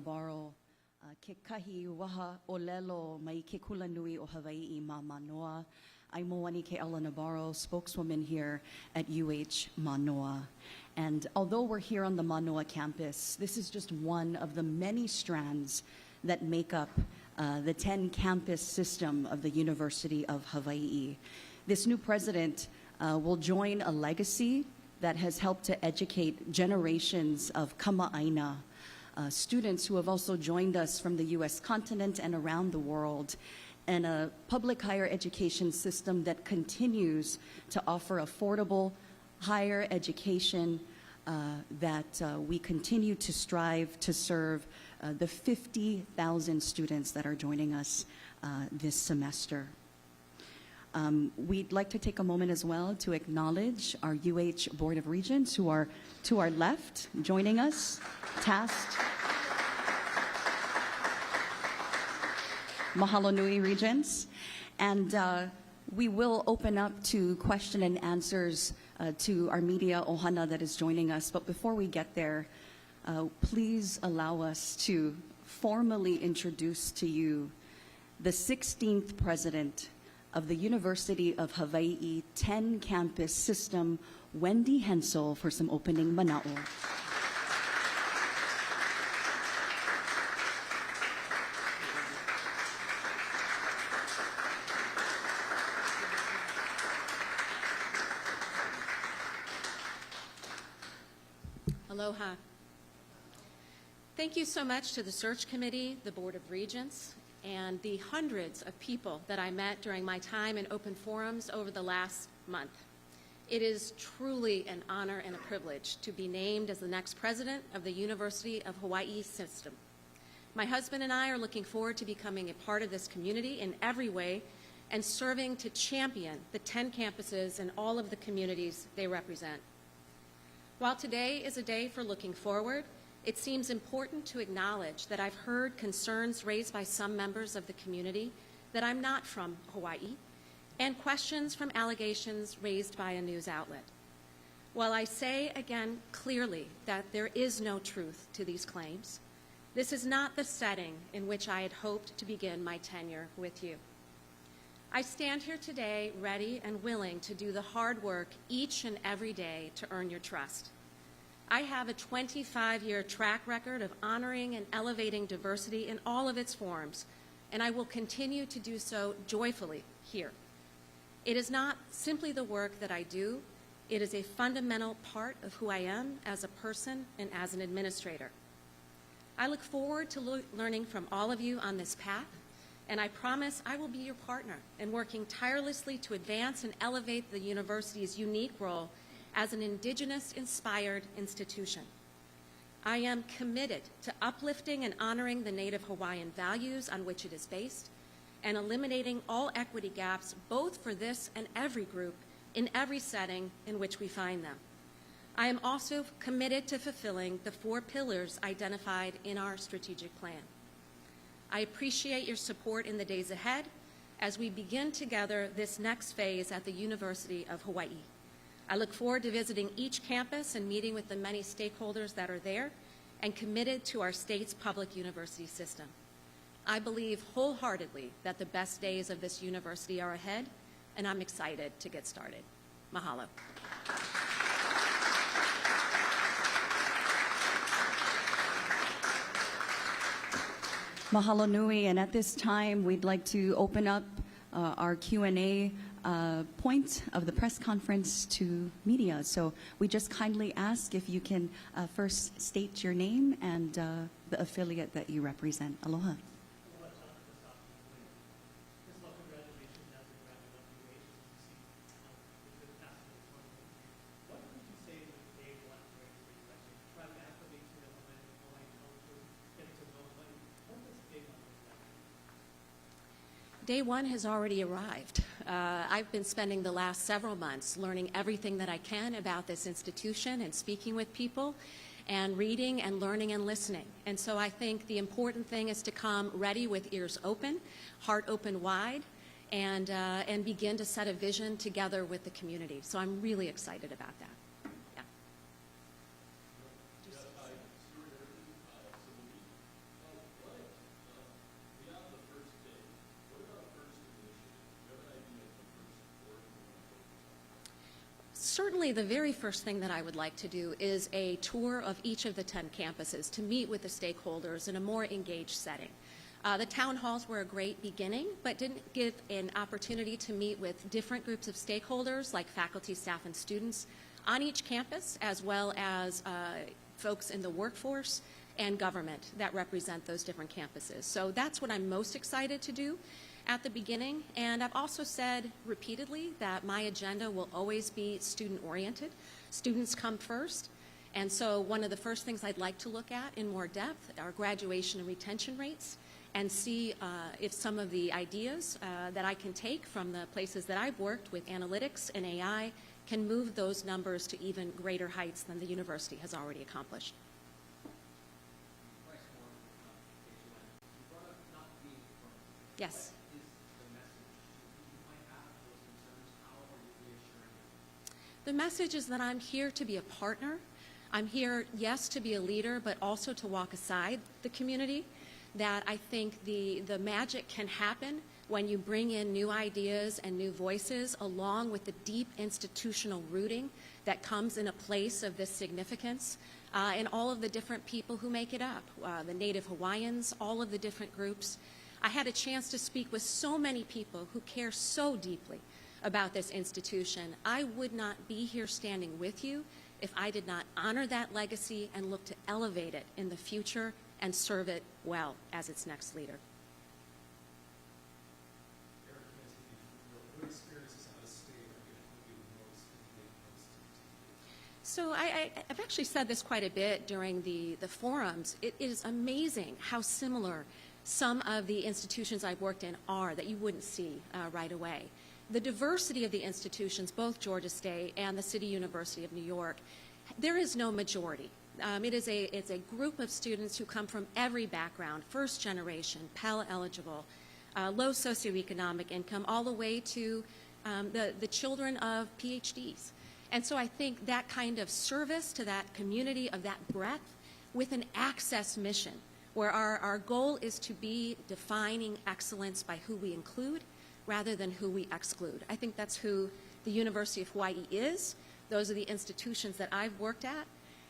Navarro, ke kahi waha olelo mai ke kula nui o Hawaii ma Manoa. I'm Moani Ke'ala Navarro, spokeswoman here at UH Manoa. And although we're here on the Manoa campus, this is just one of the many strands that make up the 10-campus system of the University of Hawaii. This new president will join a legacy that has helped to educate generations of kama'aina, students who have also joined us from the US continent and around the world, and a public higher education system that continues to offer affordable higher education that we continue to strive to serve the 50,000 students that are joining us this semester. We'd like to take a moment as well to acknowledge our UH Board of Regents who are to our left joining us, tasked. Mahalo nui, Regents. And we will open up to question and answers to our media ohana that is joining us. But before we get there, please allow us to formally introduce to you the 16th president of the University of Hawaii 10-campus system, Wendy Hensel, for some opening mana'o. Aloha. Thank you so much to the Search Committee, the Board of Regents, and the hundreds of people that I met during my time in open forums over the last month. It is truly an honor and a privilege to be named as the next president of the University of Hawaii system. My husband and I are looking forward to becoming a part of this community in every way and serving to champion the 10 campuses and all of the communities they represent. While today is a day for looking forward, it seems important to acknowledge that I've heard concerns raised by some members of the community that I'm not from Hawaii, and questions from allegations raised by a news outlet. While I say again clearly that there is no truth to these claims, this is not the setting in which I had hoped to begin my tenure with you. I stand here today ready and willing to do the hard work each and every day to earn your trust. I have a 25-year track record of honoring and elevating diversity in all of its forms, and I will continue to do so joyfully here. It is not simply the work that I do, it is a fundamental part of who I am as a person and as an administrator. I look forward to learning from all of you on this path, and I promise I will be your partner in working tirelessly to advance and elevate the university's unique role as an Indigenous-inspired institution. I am committed to uplifting and honoring the Native Hawaiian values on which it is based and eliminating all equity gaps both for this and every group in every setting in which we find them. I am also committed to fulfilling the 4 pillars identified in our strategic plan. I appreciate your support in the days ahead as we begin together this next phase at the University of Hawaii. I look forward to visiting each campus and meeting with the many stakeholders that are there and committed to our state's public university system. I believe wholeheartedly that the best days of this university are ahead, and I'm excited to get started. Mahalo. Mahalo nui, and at this time we'd like to open up our Q&A point of the press conference to media. So we just kindly ask if you can first state your name and the affiliate that you represent. Aloha. Day one has already arrived. I've been spending the last several months learning everything that I can about this institution and speaking with people and reading and learning and listening. And so I think the important thing is to come ready with ears open, heart open wide, and begin to set a vision together with the community. So I'm really excited about that. Yeah. certainly the very first thing that I would like to do is a tour of each of the 10 campuses to meet with the stakeholders in a more engaged setting. The town halls were a great beginning, but didn't give an opportunity to meet with different groups of stakeholders like faculty, staff, and students on each campus, as well as folks in the workforce and government that represent those different campuses. So that's what I'm most excited to do at the beginning. And I've also said repeatedly that my agenda will always be student-oriented. Students come first. And so one of the first things I'd like to look at in more depth are graduation and retention rates, and see if some of the ideas that I can take from the places that I've worked with analytics and AI can move those numbers to even greater heights than the university has already accomplished. Yes. The message is that I'm here to be a partner. I'm here, yes, to be a leader, but also to walk aside the community. That I think the magic can happen when you bring in new ideas and new voices, along with the deep institutional rooting that comes in a place of this significance, and all of the different people who make it up, the Native Hawaiians, all of the different groups. I had a chance to speak with so many people who care so deeply about this institution. I would not be here standing with you if I did not honor that legacy and look to elevate it in the future and serve it well as its next leader. So I've actually said this quite a bit during the forums. It is amazing how similar some of the institutions I've worked in are that you wouldn't see right away. The diversity of the institutions, both Georgia State and the City University of New York, there is no majority. It's a group of students who come from every background, first generation, Pell eligible, low socioeconomic income, all the way to the children of PhDs. And so I think that kind of service to that community of that breadth with an access mission, where our goal is to be defining excellence by who we include rather than who we exclude. I think that's who the University of Hawaii is. Those are the institutions that I've worked at.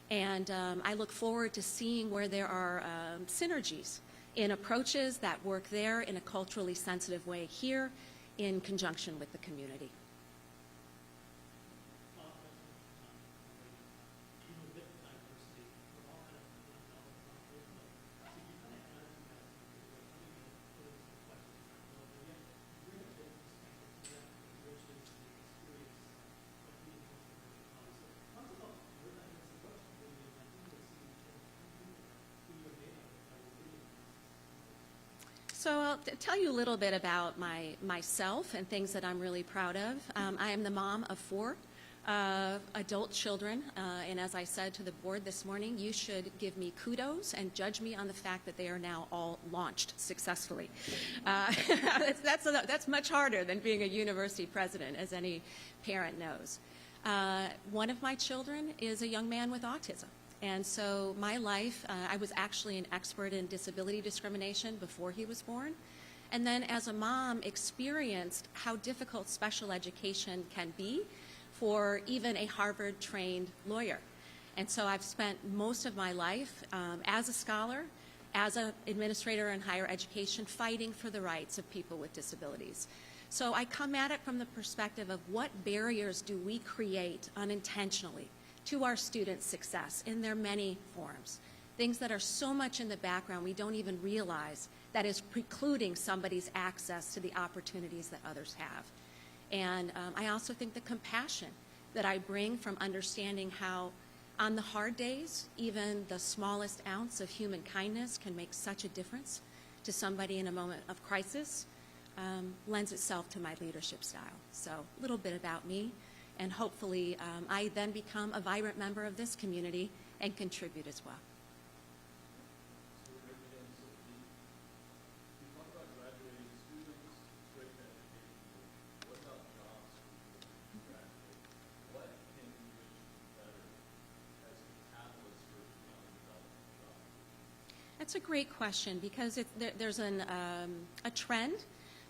And I look forward to seeing where there are synergies in approaches that work there in a culturally sensitive way here in conjunction with the community. So I'll tell you a little bit about myself and things that I'm really proud of. I am the mom of 4 adult children, and as I said to the board this morning, you should give me kudos and judge me on the fact that they are now all launched successfully. That's much harder than being a university president, as any parent knows. One of my children is a young man with autism. And so my life, I was actually an expert in disability discrimination before he was born. And then as a mom, experienced how difficult special education can be for even a Harvard-trained lawyer. And so I've spent most of my life as a scholar, as an administrator in higher education, fighting for the rights of people with disabilities. So I come at it from the perspective of what barriers do we create unintentionally to our students' success in their many forms. Things that are so much in the background we don't even realize that is precluding somebody's access to the opportunities that others have. And I also think the compassion that I bring from understanding how on the hard days, even the smallest ounce of human kindness can make such a difference to somebody in a moment of crisis lends itself to my leadership style. So a little bit about me. And hopefully I then become a vibrant member of this community and contribute as well. That's a great question, because there's a trend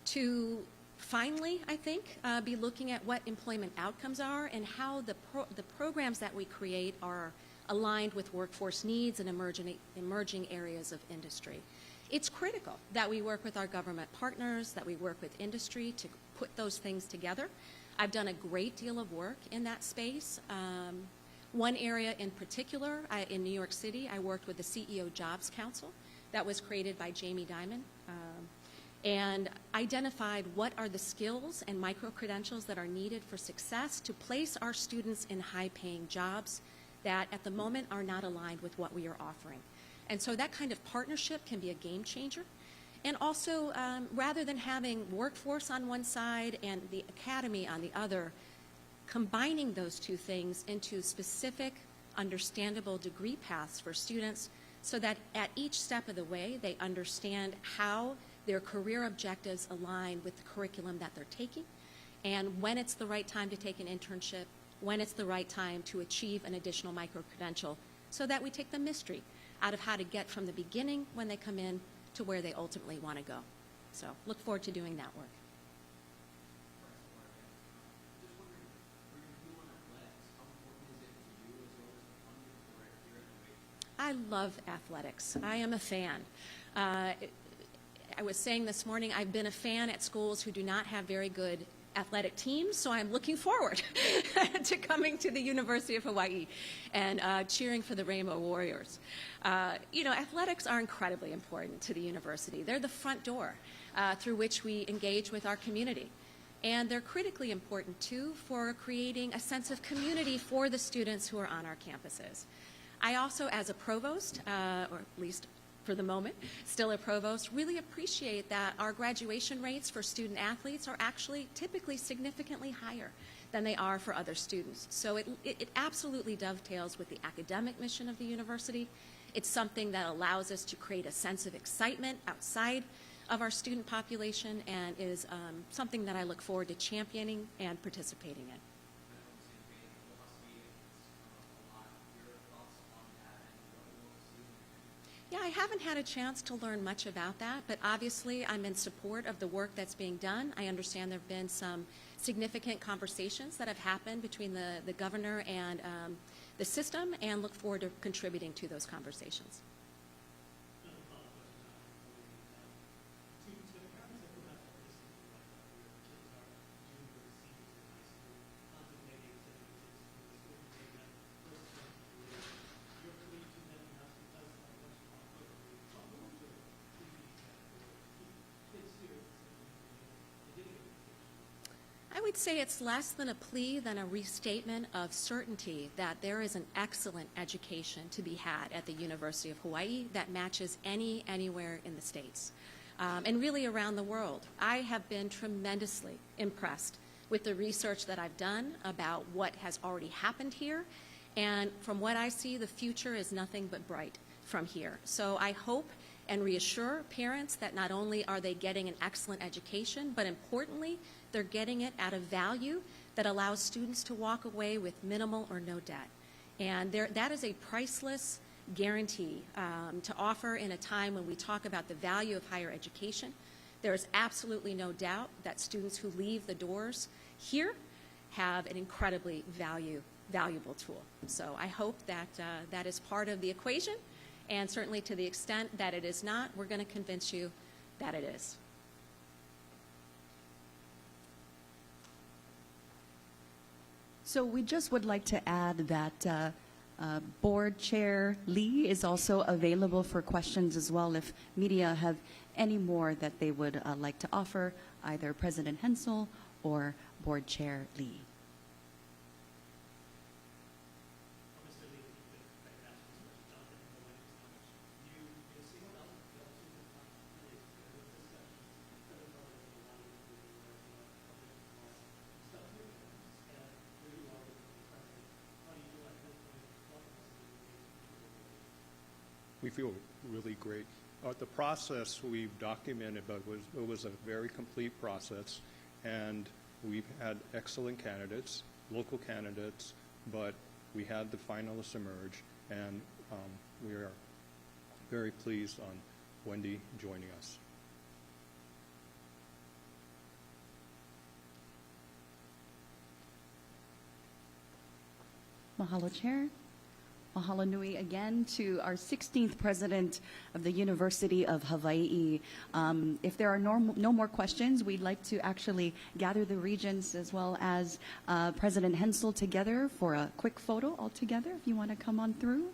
to finally, I think, be looking at what employment outcomes are and how the programs that we create are aligned with workforce needs and emerging areas of industry. It's critical that we work with our government partners, that we work with industry to put those things together. I've done a great deal of work in that space. One area in particular, in New York City, I worked with the CEO Jobs Council that was created by Jamie Dimon, and identified what are the skills and micro-credentials that are needed for success to place our students in high-paying jobs that at the moment are not aligned with what we are offering. And so that kind of partnership can be a game changer. And also, rather than having workforce on one side and the academy on the other, combining those two things into specific, understandable degree paths for students so that at each step of the way they understand how their career objectives align with the curriculum that they're taking, and when it's the right time to take an internship, when it's the right time to achieve an additional micro-credential, so that we take the mystery out of how to get from the beginning when they come in to where they ultimately want to go. So look forward to doing that work. I love athletics. I am a fan. I was saying this morning, I've been a fan at schools who do not have very good athletic teams, so I'm looking forward to coming to the University of Hawaii and cheering for the Rainbow Warriors. You know, athletics are incredibly important to the university. They're the front door through which we engage with our community. And they're critically important, too, for creating a sense of community for the students who are on our campuses. I also, as a provost, or at least for the moment, still a provost, really appreciate that our graduation rates for student athletes are actually typically significantly higher than they are for other students. So it absolutely dovetails with the academic mission of the university. It's something that allows us to create a sense of excitement outside of our student population and is something that I look forward to championing and participating in. Yeah, I haven't had a chance to learn much about that, but obviously I'm in support of the work that's being done. I understand there have been some significant conversations that have happened between the governor and the system, and look forward to contributing to those conversations. I would say it's less than a plea than a restatement of certainty that there is an excellent education to be had at the University of Hawaii that matches anywhere in the States and really around the world. I have been tremendously impressed with the research that I've done about what has already happened here, and from what I see, the future is nothing but bright from here. So I hope and reassure parents that not only are they getting an excellent education, but importantly, they're getting it at a value that allows students to walk away with minimal or no debt. And that is a priceless guarantee to offer in a time when we talk about the value of higher education. There is absolutely no doubt that students who leave the doors here have an incredibly valuable tool. So I hope that that is part of the equation, and certainly to the extent that it is not, we're going to convince you that it is. So we just would like to add that Board Chair Lee is also available for questions as well if media have any more that they would like to offer, either President Hensel or Board Chair Lee. We feel really great. The process we've documented, but it was a very complete process, and we've had excellent candidates, local candidates, but we had the finalists emerge, and we are very pleased on Wendy joining us. Mahalo, Chair. Mahalo nui again to our 16th president of the University of Hawaii. If there are no more questions, we'd like to actually gather the regents as well as President Hensel together for a quick photo all together, if you want to come on through.